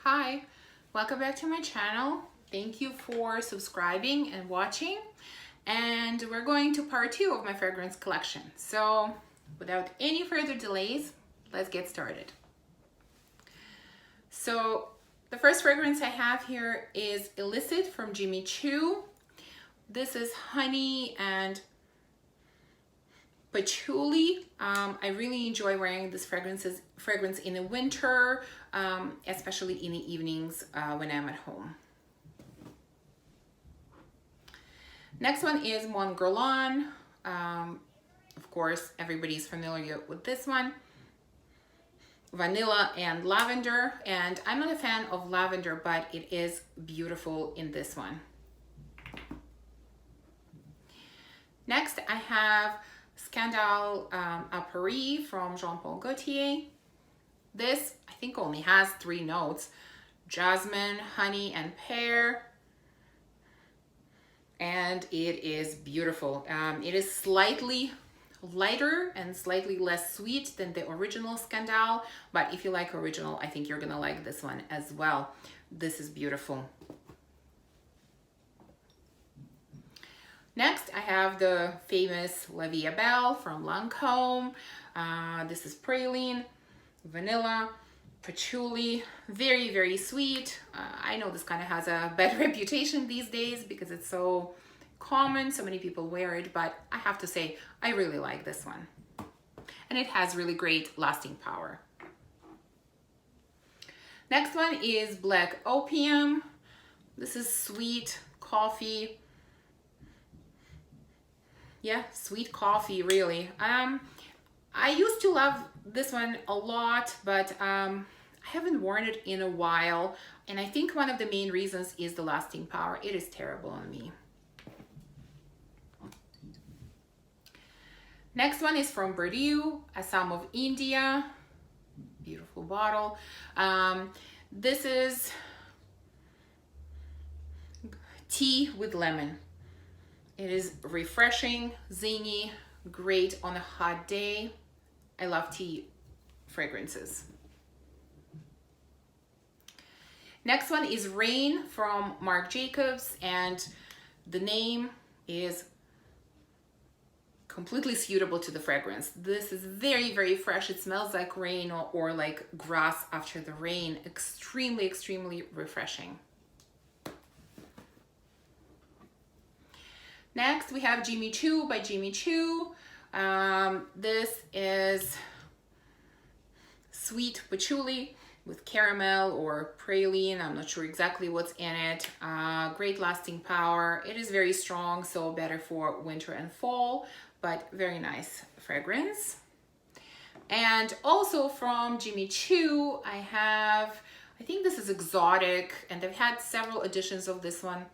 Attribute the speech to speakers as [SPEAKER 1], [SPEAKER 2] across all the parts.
[SPEAKER 1] Hi, welcome back to my channel. Thank you for subscribing and watching. And we're going to part 2 of my fragrance collection. So without any further delays, let's get started. So the first fragrance I have here is Illicit from Jimmy Choo. This is honey and patchouli. I really enjoy wearing this fragrance in the winter, especially in the evenings when I'm at home. Next one is Mon Guerlain. Of course, everybody's familiar with this one. Vanilla and lavender, and I'm not a fan of lavender, but it is beautiful in this one. Next, I have Scandale à Pari from Jean-Paul Gaultier. This, I think, only has 3 notes: jasmine, honey, and pear. And it is beautiful. It is slightly lighter and slightly less sweet than the original Scandale, but if you like original, I think you're gonna like this one as well. This is beautiful. Next, I have the famous La Vie est Belle from Lancôme. This is praline, vanilla, patchouli, very, very sweet. I know this kind of has a bad reputation these days because it's so common, so many people wear it, but I have to say, I really like this one. And it has really great lasting power. Next one is Black Opium. This is sweet coffee. Yeah, sweet coffee, really. I used to love this one a lot, but I haven't worn it in a while. And I think one of the main reasons is the lasting power. It is terrible on me. Next one is from Purdue, Assam of India. Beautiful bottle. This is tea with lemon. It is refreshing, zingy, great on a hot day. I love tea fragrances. Next one is Rain from Marc Jacobs, and the name is completely suitable to the fragrance. This is very, very fresh. It smells like rain or like grass after the rain. Extremely, extremely refreshing. Next, we have Jimmy Choo by Jimmy Choo. This is sweet patchouli with caramel or praline. I'm not sure exactly what's in it. Great lasting power. It is very strong, so better for winter and fall, but very nice fragrance. And also from Jimmy Choo, I think this is Exotic, and they've had several editions of this one.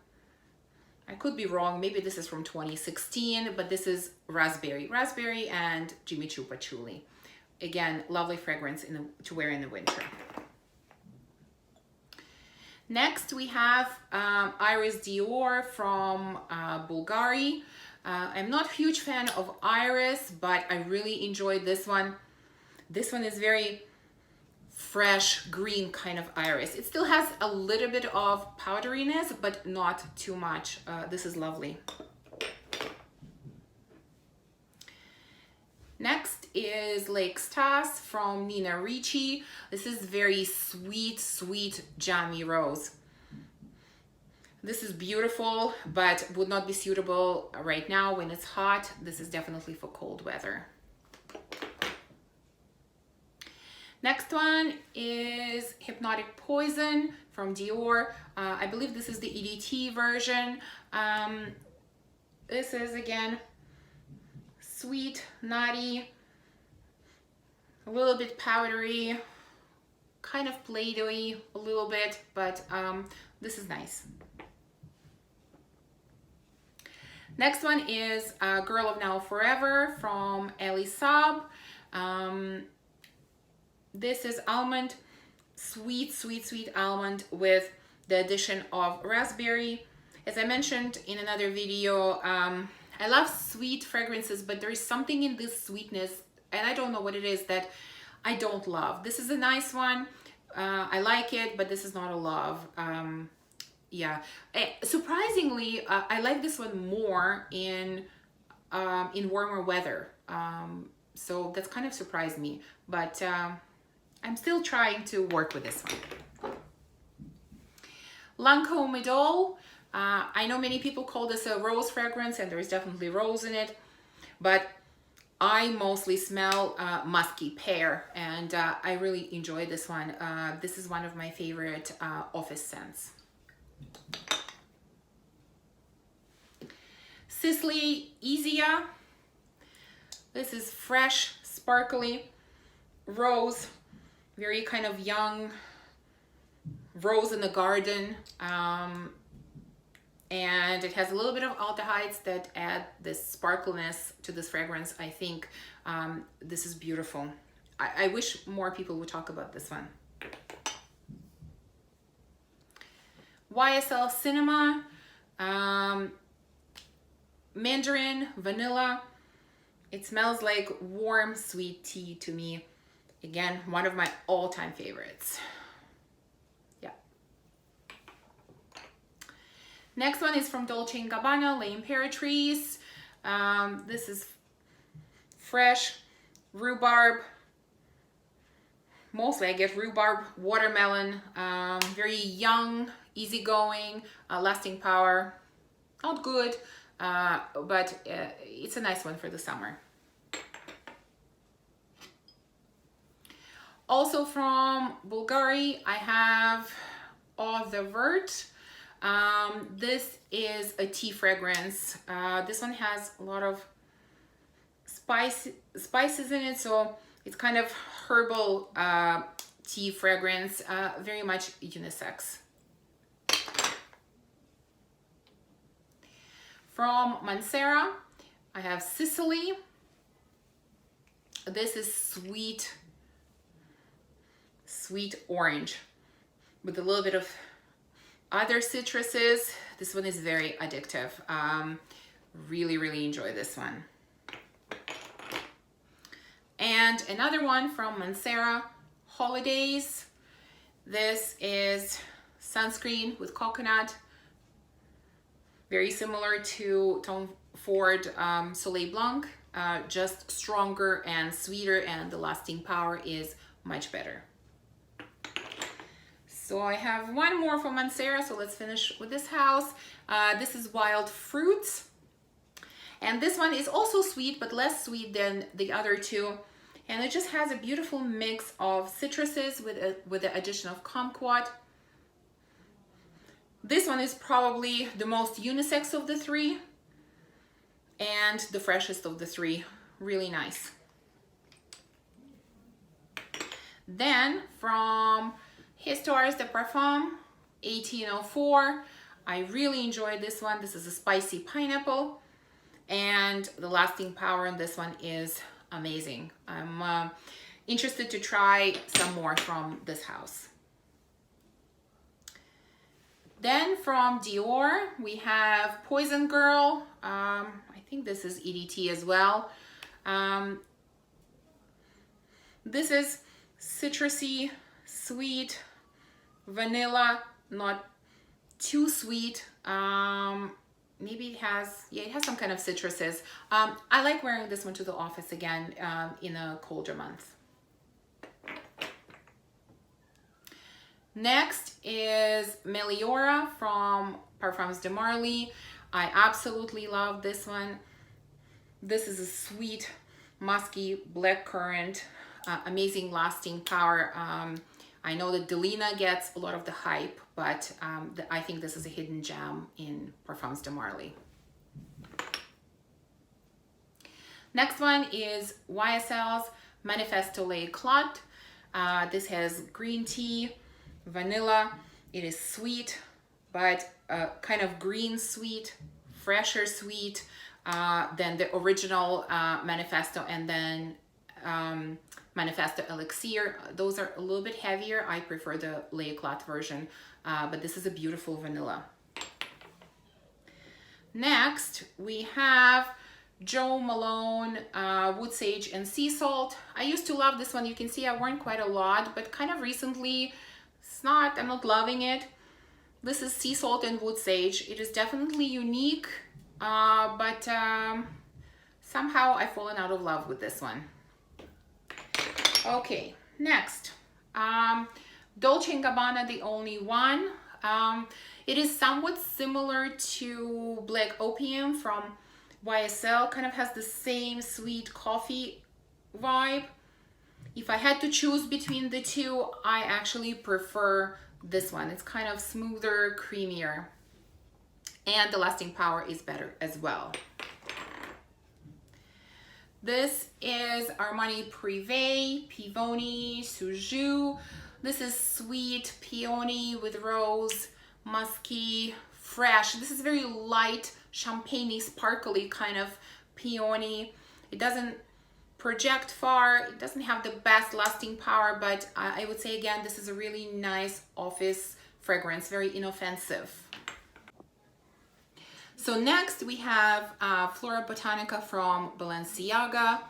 [SPEAKER 1] I could be wrong, maybe this is from 2016, but this is Raspberry and Jimmy Choo Patchouli. Again, lovely fragrance to wear in the winter. Next, we have Iris Dior from Bulgari. I'm not a huge fan of Iris, but I really enjoyed this one. This one is very fresh green kind of iris. It still has a little bit of powderiness, but not too much. This is lovely. Next is Lake Stas from Nina Ricci. This is very sweet, sweet jammy rose. This is beautiful, but would not be suitable right now when it's hot. This is definitely for cold weather. Next one is Hypnotic Poison from Dior. I believe this is the EDT version. This is, again, sweet, nutty, a little bit powdery, kind of Play-Doh-y a little bit, but this is nice. Next one is Girl of Now Forever from Elie Saab. This is almond, sweet, sweet, sweet almond with the addition of raspberry. As I mentioned in another video, I love sweet fragrances, but there is something in this sweetness, and I don't know what it is, that I don't love. This is a nice one. I like it, but this is not a love. Yeah, surprisingly, I like this one more in warmer weather. So that's kind of surprised me, but I'm still trying to work with this one. Lancome Idole. I know many people call this a rose fragrance, and there's definitely rose in it, but I mostly smell musky pear, and I really enjoy this one. This is one of my favorite office scents. Sisley Easia. This is fresh, sparkly rose, very kind of young rose in the garden. And it has a little bit of aldehydes that add this sparkleness to this fragrance. I think this is beautiful. I wish more people would talk about this one. YSL Cinema, Mandarin, Vanilla. It smells like warm, sweet tea to me. Again, one of my all-time favorites. Yeah. Next one is from Dolce Gabanna, L'Imperatrice. This is fresh rhubarb. Mostly I get rhubarb, watermelon, very young, easygoing, lasting power. Not good, but it's a nice one for the summer. Also from Bulgari, I have Eau de Vert. This is a tea fragrance. This one has a lot of spices in it, so it's kind of herbal tea fragrance, very much unisex. From Mancera, I have Sicily. This is sweet orange with a little bit of other citruses. This one is very addictive. Really enjoy this one. And another one from Mancera, Holidays. This is Sunscreen with coconut. Very similar to Tom Ford Soleil Blanc, just stronger and sweeter, and the lasting power is much better. So I have one more from Mancera, so let's finish with this house. This is Wild Fruits. And this one is also sweet, but less sweet than the other two. And it just has a beautiful mix of citruses with the addition of kumquat. This one is probably the most unisex of the three and the freshest of the three. Really nice. Then from Histoires de Parfum, 1804. I really enjoyed this one. This is a spicy pineapple, and the lasting power on this one is amazing. I'm interested to try some more from this house. Then from Dior, we have Poison Girl. I think this is EDT as well. This is citrusy, sweet, vanilla, not too sweet. Maybe it has some kind of citruses. I like wearing this one to the office again in a colder month. Next is Meliora from Parfums De Marley. I absolutely love this one. This is a sweet, musky blackcurrant, amazing lasting power. I know that Delina gets a lot of the hype, but I think this is a hidden gem in Parfums De Marley. Next one is YSL's Manifesto L'Eclat. This has green tea, vanilla. It is sweet, but kind of green sweet, fresher sweet than the original Manifesto, and then Manifesto Elixir. Those are a little bit heavier. I prefer the L'Eclat version, but this is a beautiful vanilla. Next, we have Jo Malone Wood Sage and Sea Salt. I used to love this one. You can see I worn quite a lot, but kind of recently I'm not loving it. This is sea salt and wood sage. It is definitely unique, but somehow I've fallen out of love with this one. Okay, next, Dolce Gabanna, the only one. It is somewhat similar to Black Opium from YSL, kind of has the same sweet coffee vibe. If I had to choose between the two, I actually prefer this one. It's kind of smoother, creamier, and the lasting power is better as well. This is Armani Privé, Pivoni, Suju. This is sweet peony with rose, musky, fresh. This is very light, champagne-y, sparkly kind of peony. It doesn't project far. It doesn't have the best lasting power, but I would say again, this is a really nice office fragrance, very inoffensive. So next we have Flora Botanica from Balenciaga.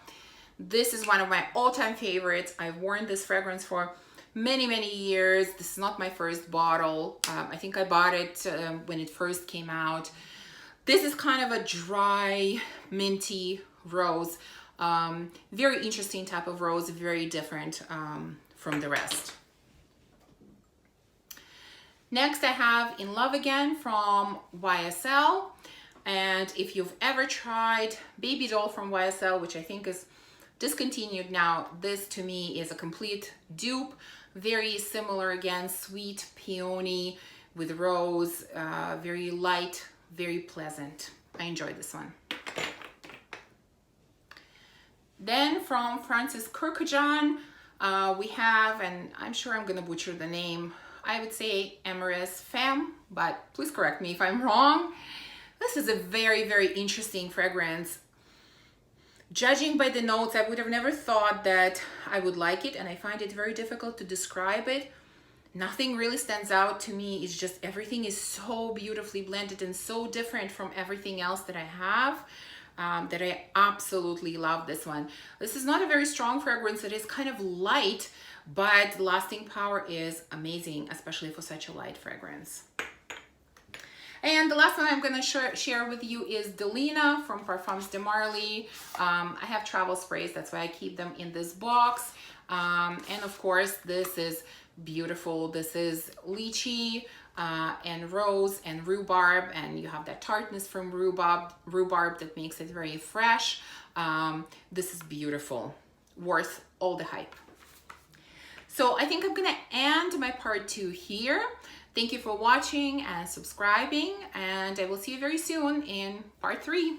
[SPEAKER 1] This is one of my all-time favorites. I've worn this fragrance for many years. This is not my first bottle. I think I bought it when it first came out. This is kind of a dry, minty rose. Very interesting type of rose, very different from the rest. Next I have In Love Again from YSL. And if you've ever tried Baby Doll from YSL, which I think is discontinued now, this to me is a complete dupe. Very similar again, sweet peony with rose, very light, very pleasant. I enjoyed this one. Then from Francis Kurkdjian, we have, and I'm sure I'm gonna butcher the name, I would say Emeris Femme, but please correct me if I'm wrong. This is a very interesting fragrance. Judging by the notes, I would have never thought that I would like it, and I find it very difficult to describe it. Nothing really stands out to me. It's just everything is so beautifully blended and so different from everything else that I have. That I absolutely love this one. This is not a very strong fragrance. It is kind of light, but lasting power is amazing, especially for such a light fragrance. And the last one I'm going to share with you is Delina from Parfums De Marley. I have travel sprays, that's why I keep them in this box. And of course, this is beautiful. This is lychee and rose and rhubarb, and you have that tartness from rhubarb that makes it very fresh. This is beautiful, worth all the hype. So I think I'm gonna end my part 2 here. Thank you for watching and subscribing, and I will see you very soon in part 3.